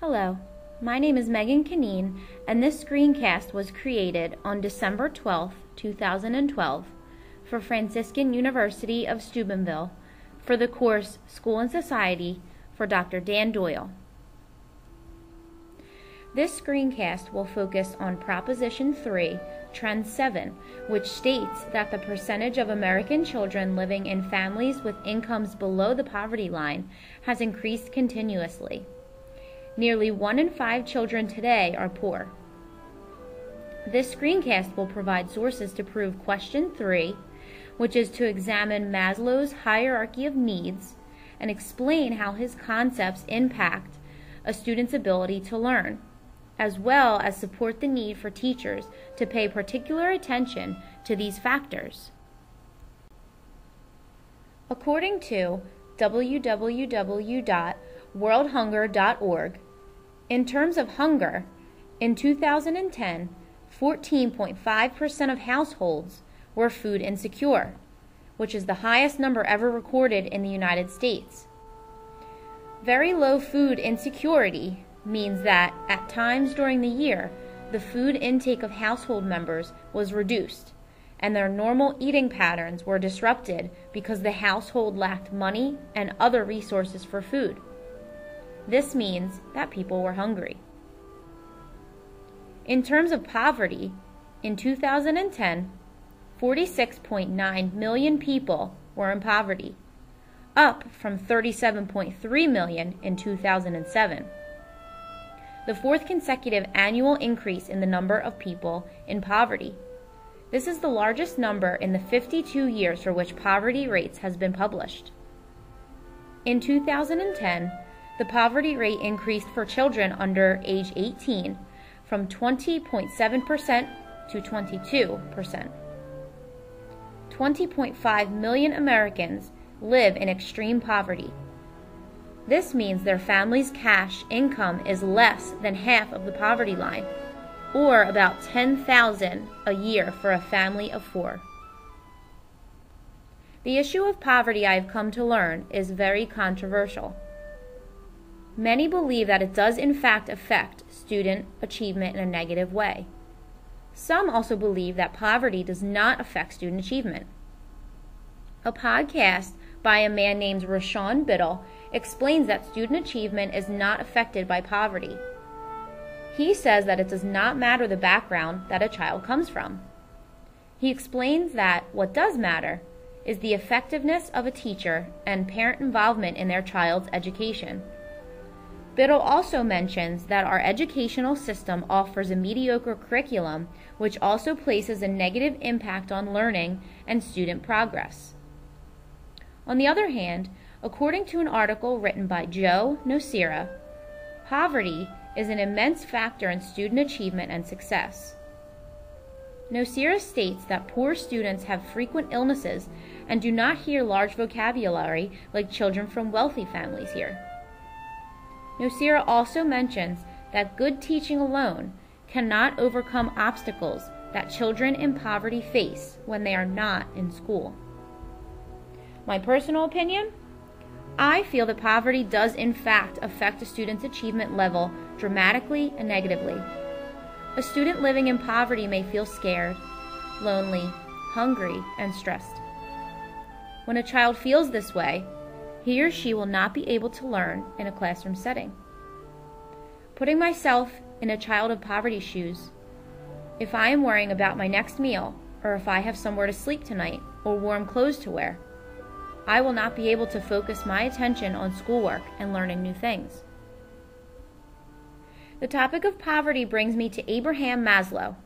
Hello, my name is Conneen, and this screencast was created on December 12, 2012 for Franciscan University of Steubenville for the course School and Society for Dr. Dan Doyle. This screencast will focus on Proposition 3, Trend 7, which states that the percentage of American children living in families with incomes below the poverty line has increased continuously. Nearly 1 in 5 children today are poor. This screencast will provide sources to prove Question 3, which is to examine Maslow's hierarchy of needs and explain how his concepts impact a student's ability to learn, as well as support the need for teachers to pay particular attention to these factors. According to www.worldhunger.org, in terms of hunger, in 2010, 14.5% of households were food insecure, which is the highest number ever recorded in the United States. Very low food insecurity means that at times during the year, the food intake of household members was reduced, and their normal eating patterns were disrupted because the household lacked money and other resources for food. This means that people were hungry. In terms of poverty, in 2010, 46.9 million people were in poverty, up from 37.3 million in 2007. The fourth consecutive annual increase in the number of people in poverty. This is the largest number in the 52 years for which poverty rates has been published. In 2010, the poverty rate increased for children under age 18 from 20.7% to 22%. 20.5 million Americans live in extreme poverty. This means their family's cash income is less than half of the poverty line, or about $10,000 a year for a family of 4. The issue of poverty, I have come to learn, is very controversial. Many believe that it does in fact affect student achievement in a negative way. Some also believe that poverty does not affect student achievement. A podcast by a man named Rashawn Biddle explains that student achievement is not affected by poverty. He says that it does not matter the background that a child comes from. He explains that what does matter is the effectiveness of a teacher and parent involvement in their child's education. Biddle also mentions that our educational system offers a mediocre curriculum which also places a negative impact on learning and student progress. On the other hand, according to an article written by Joe Nocera, poverty is an immense factor in student achievement and success. Nocera states that poor students have frequent illnesses and do not hear large vocabulary like children from wealthy families hear. Nocera also mentions that good teaching alone cannot overcome obstacles that children in poverty face when they are not in school. My personal opinion? I feel that poverty does in fact affect a student's achievement level dramatically and negatively. A student living in poverty may feel scared, lonely, hungry, and stressed. When a child feels this way, he or she will not be able to learn in a classroom setting. Putting myself in a child of poverty's shoes, if I am worrying about my next meal, or if I have somewhere to sleep tonight, or warm clothes to wear, I will not be able to focus my attention on schoolwork and learning new things. The topic of poverty brings me to Abraham Maslow.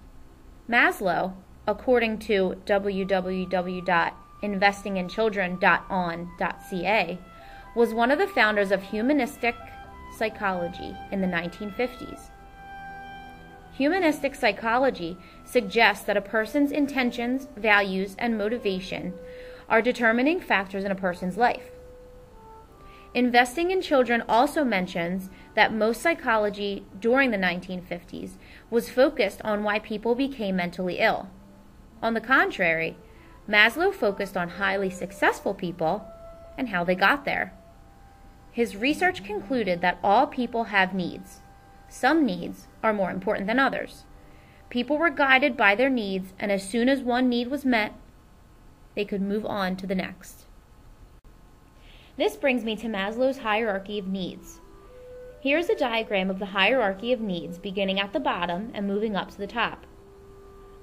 Maslow, according to www.investinginchildren.on.ca, was one of the founders of humanistic psychology in the 1950s. Humanistic psychology suggests that a person's intentions, values, and motivation are determining factors in a person's life. Investing in Children also mentions that most psychology during the 1950s was focused on why people became mentally ill. On the contrary, Maslow focused on highly successful people and how they got there. His research concluded that all people have needs, Some needs are more important than others. People were guided by their needs, and as soon as one need was met, they could move on to the next. This brings me to Maslow's hierarchy of needs. Here's a diagram of the hierarchy of needs, beginning at the bottom and moving up to the top.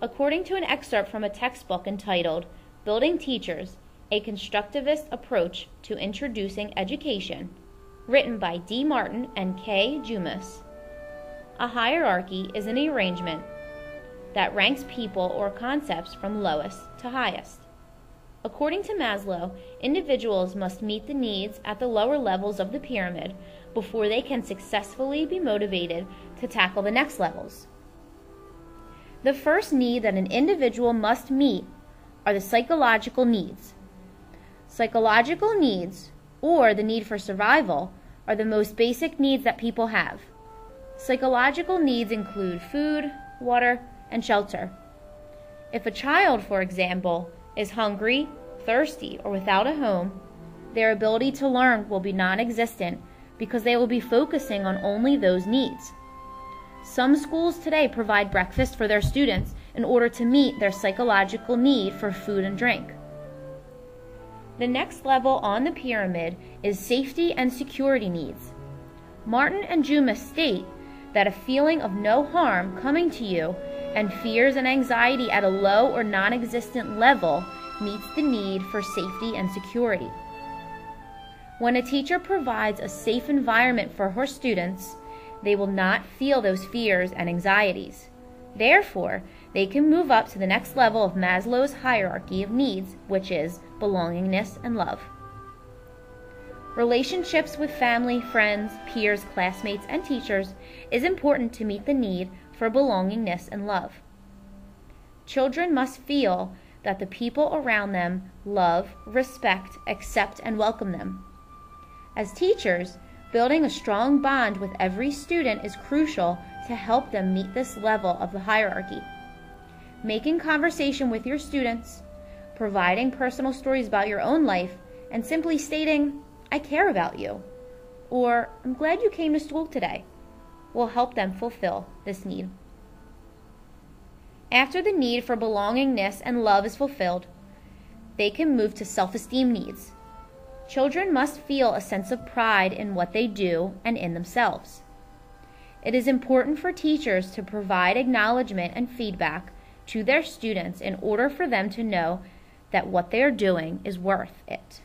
According to an excerpt from a textbook entitled Building Teachers, a Constructivist Approach to Introducing Education, written by D. Martin and K. Jumas, a hierarchy is an arrangement that ranks people or concepts from lowest to highest. According to Maslow, individuals must meet the needs at the lower levels of the pyramid before they can successfully be motivated to tackle the next levels. The first need that an individual must meet are the psychological needs. Psychological needs, or the need for survival, are the most basic needs that people have. Psychological needs include food, water, and shelter. If a child, for example, is hungry, thirsty, or without a home, their ability to learn will be non-existent because they will be focusing on only those needs. Some schools today provide breakfast for their students in order to meet their psychological need for food and drink. The next level on the pyramid is safety and security needs. Martin and Jumas state that a feeling of no harm coming to you and fears and anxiety at a low or non-existent level meets the need for safety and security. When a teacher provides a safe environment for her students, they will not feel those fears and anxieties. Therefore, they can move up to the next level of Maslow's hierarchy of needs, which is belongingness and love. Relationships with family, friends, peers, classmates, and teachers is important to meet the need for belongingness and love. Children must feel that the people around them love, respect, accept, and welcome them. As teachers, building a strong bond with every student is crucial to help them meet this level of the hierarchy. Making conversation with your students, providing personal stories about your own life, and simply stating, "I care about you," or "I'm glad you came to school today," will help them fulfill this need. After the need for belongingness and love is fulfilled, they can move to self-esteem needs. Children must feel a sense of pride in what they do and in themselves. It is important for teachers to provide acknowledgement and feedback to their students in order for them to know that what they are doing is worth it.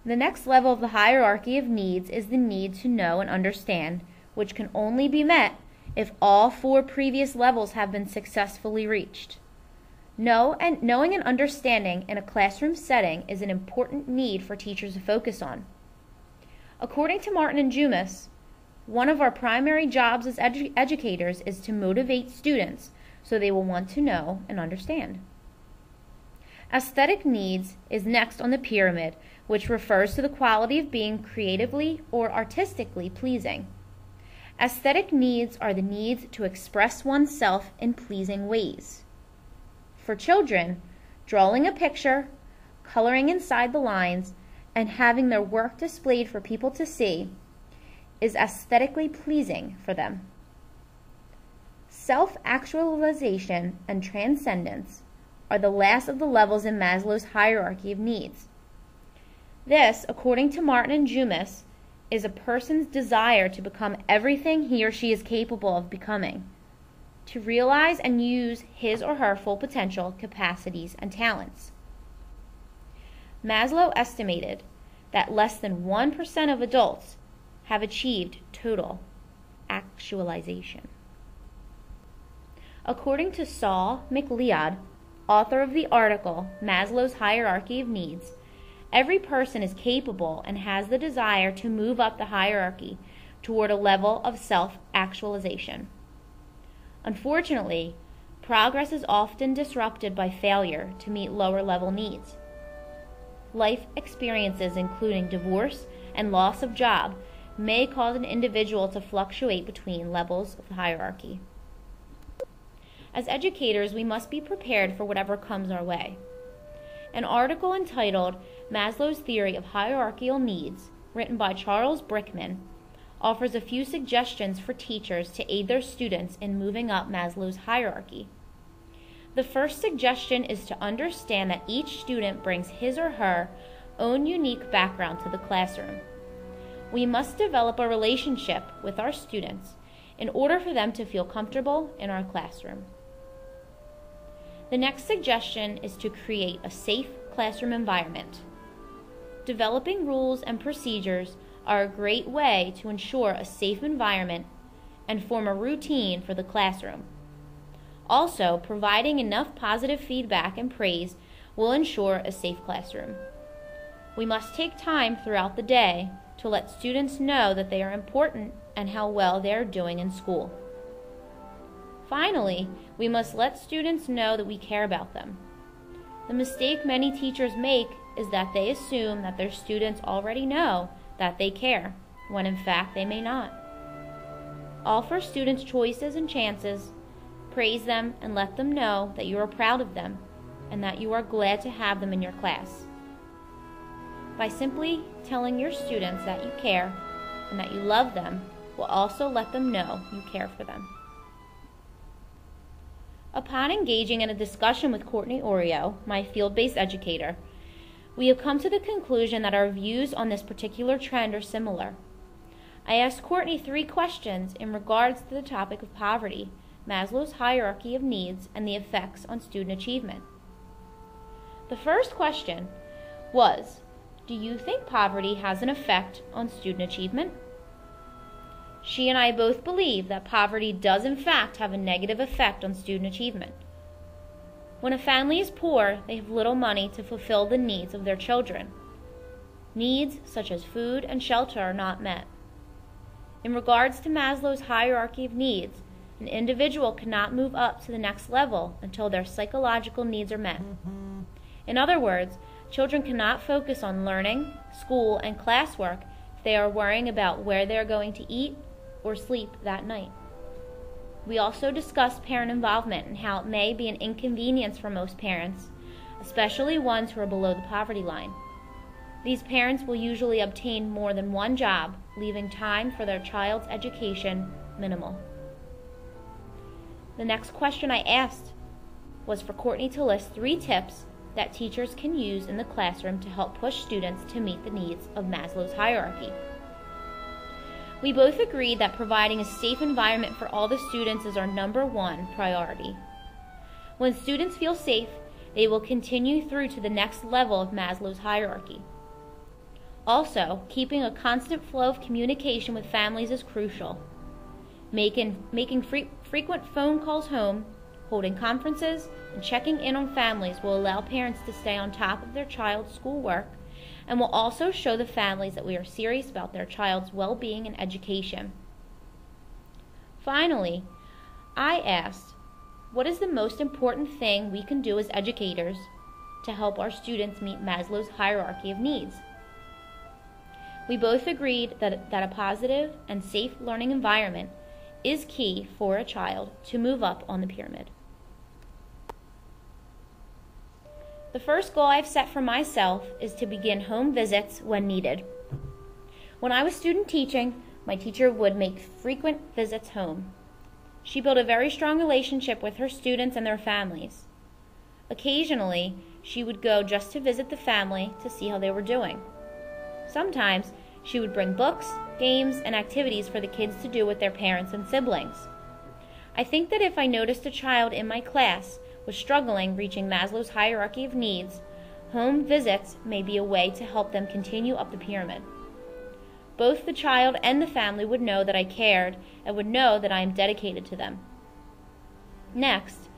The next level of the hierarchy of needs is the need to know and understand, which can only be met if all 4 previous levels have been successfully reached. Knowing and understanding in a classroom setting is an important need for teachers to focus on. According to Martin and Jumas, one of our primary jobs as educators is to motivate students so they will want to know and understand. Aesthetic needs is next on the pyramid, which refers to the quality of being creatively or artistically pleasing. Aesthetic needs are the needs to express oneself in pleasing ways. For children, drawing a picture, coloring inside the lines, and having their work displayed for people to see is aesthetically pleasing for them. Self-actualization and transcendence are the last of the levels in Maslow's hierarchy of needs. This, according to Martin and Jumas, is a person's desire to become everything he or she is capable of becoming, to realize and use his or her full potential, capacities, and talents. Maslow estimated that less than 1% of adults have achieved total actualization. According to Saul McLeod, author of the article Maslow's Hierarchy of Needs, every person is capable and has the desire to move up the hierarchy toward a level of self-actualization. Unfortunately, progress is often disrupted by failure to meet lower-level needs. Life experiences, including divorce and loss of job, may cause an individual to fluctuate between levels of the hierarchy. As educators, we must be prepared for whatever comes our way. An article entitled Maslow's Theory of Hierarchical Needs, written by Charles Brickman, offers a few suggestions for teachers to aid their students in moving up Maslow's hierarchy. The first suggestion is to understand that each student brings his or her own unique background to the classroom. We must develop a relationship with our students in order for them to feel comfortable in our classroom. The next suggestion is to create a safe classroom environment. Developing rules and procedures are a great way to ensure a safe environment and form a routine for the classroom. Also, providing enough positive feedback and praise will ensure a safe classroom. We must take time throughout the day to let students know that they are important and how well they are doing in school. Finally, we must let students know that we care about them. The mistake many teachers make is that they assume that their students already know that they care, when in fact they may not. Offer students choices and chances, praise them, and let them know that you are proud of them and that you are glad to have them in your class. By simply telling your students that you care and that you love them will also let them know you care for them. Upon engaging in a discussion with Courtney Oreo, my field-based educator, we have come to the conclusion that our views on this particular trend are similar. I asked Courtney 3 questions in regards to the topic of poverty, Maslow's hierarchy of needs, and the effects on student achievement. The first question was, do you think poverty has an effect on student achievement? She and I both believe that poverty does in fact have a negative effect on student achievement. When a family is poor, they have little money to fulfill the needs of their children. Needs such as food and shelter are not met. In regards to Maslow's hierarchy of needs, an individual cannot move up to the next level until their psychological needs are met. In other words, children cannot focus on learning, school, and classwork if they are worrying about where they are going to eat or sleep that night. We also discussed parent involvement and how it may be an inconvenience for most parents, especially ones who are below the poverty line. These parents will usually obtain more than one job, leaving time for their child's education minimal. The next question I asked was for Courtney to list 3 tips that teachers can use in the classroom to help push students to meet the needs of Maslow's hierarchy. We both agreed that providing a safe environment for all the students is our #1 priority. When students feel safe, they will continue through to the next level of Maslow's hierarchy. Also, keeping a constant flow of communication with families is crucial. Making frequent phone calls home, holding conferences, and checking in on families will allow parents to stay on top of their child's schoolwork and will also show the families that we are serious about their child's well-being and education. Finally, I asked, what is the most important thing we can do as educators to help our students meet Maslow's hierarchy of needs? We both agreed that a positive and safe learning environment is key for a child to move up on the pyramid. The first goal I've set for myself is to begin home visits when needed. When I was student teaching, my teacher would make frequent visits home. She built a very strong relationship with her students and their families. Occasionally, she would go just to visit the family to see how they were doing. Sometimes, she would bring books, games, and activities for the kids to do with their parents and siblings. I think that if I noticed a child in my class was struggling reaching Maslow's hierarchy of needs, home visits may be a way to help them continue up the pyramid. Both the child and the family would know that I cared and would know that I am dedicated to them. Next,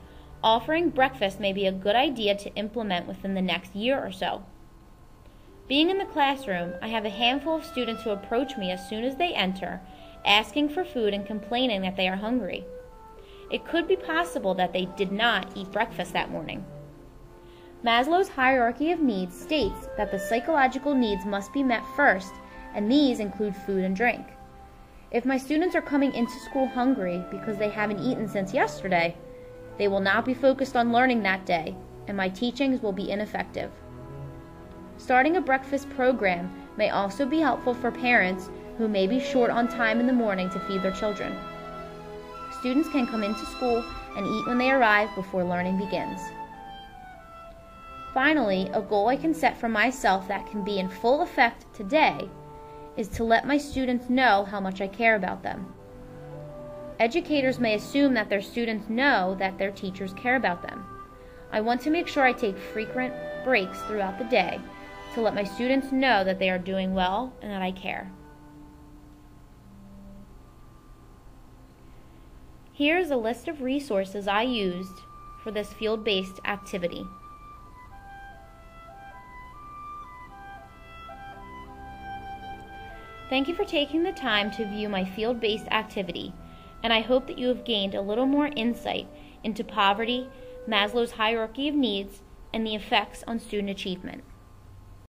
offering breakfast may be a good idea to implement within the next year or so. Being in the classroom, I have a handful of students who approach me as soon as they enter, asking for food and complaining that they are hungry. It could be possible that they did not eat breakfast that morning. Maslow's hierarchy of needs states that the psychological needs must be met first, and these include food and drink. If my students are coming into school hungry because they haven't eaten since yesterday, they will not be focused on learning that day, and my teachings will be ineffective. Starting a breakfast program may also be helpful for parents who may be short on time in the morning to feed their children. Students can come into school and eat when they arrive before learning begins. Finally, a goal I can set for myself that can be in full effect today is to let my students know how much I care about them. Educators may assume that their students know that their teachers care about them. I want to make sure I take frequent breaks throughout the day to let my students know that they are doing well and that I care. Here's a list of resources I used for this field-based activity. Thank you for taking the time to view my field-based activity, and I hope that you have gained a little more insight into poverty, Maslow's hierarchy of needs, and the effects on student achievement.